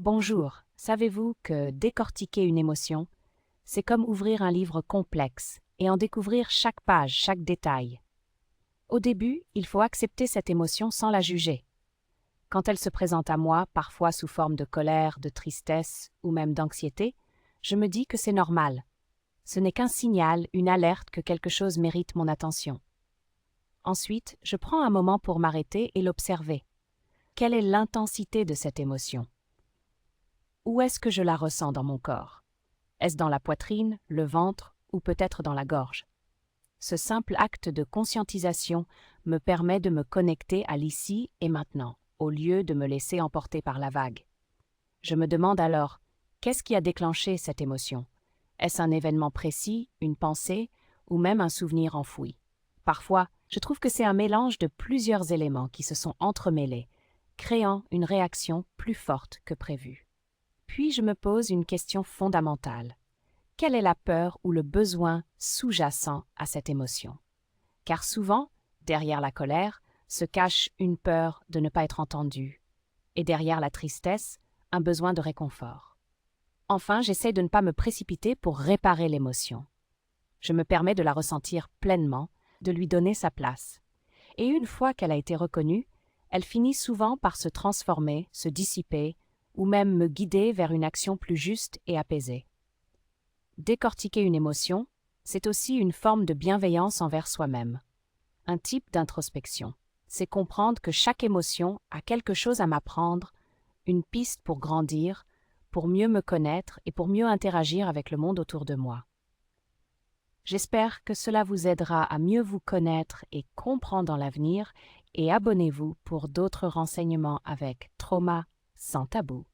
Bonjour, savez-vous que décortiquer une émotion, c'est comme ouvrir un livre complexe et en découvrir chaque page, chaque détail. Au début, il faut accepter cette émotion sans la juger. Quand elle se présente à moi, parfois sous forme de colère, de tristesse ou même d'anxiété, je me dis que c'est normal. Ce n'est qu'un signal, une alerte que quelque chose mérite mon attention. Ensuite, je prends un moment pour m'arrêter et l'observer. Quelle est l'intensité de cette émotion? Où est-ce que je la ressens dans mon corps? Est-ce dans la poitrine, le ventre ou peut-être dans la gorge? Ce simple acte de conscientisation me permet de me connecter à l'ici et maintenant, au lieu de me laisser emporter par la vague. Je me demande alors, qu'est-ce qui a déclenché cette émotion? Est-ce un événement précis, une pensée ou même un souvenir enfoui? Parfois, je trouve que c'est un mélange de plusieurs éléments qui se sont entremêlés, créant une réaction plus forte que prévu. Puis je me pose une question fondamentale. Quelle est la peur ou le besoin sous-jacent à cette émotion? Car souvent, derrière la colère, se cache une peur de ne pas être entendu, et derrière la tristesse, un besoin de réconfort. Enfin, j'essaie de ne pas me précipiter pour réparer l'émotion. Je me permets de la ressentir pleinement, de lui donner sa place. Et une fois qu'elle a été reconnue, elle finit souvent par se transformer, se dissiper, ou même me guider vers une action plus juste et apaisée. Décortiquer une émotion, c'est aussi une forme de bienveillance envers soi-même, un type d'introspection. C'est comprendre que chaque émotion a quelque chose à m'apprendre, une piste pour grandir, pour mieux me connaître et pour mieux interagir avec le monde autour de moi. J'espère que cela vous aidera à mieux vous connaître et comprendre dans l'avenir et abonnez-vous pour d'autres renseignements avec Trauma sans tabou.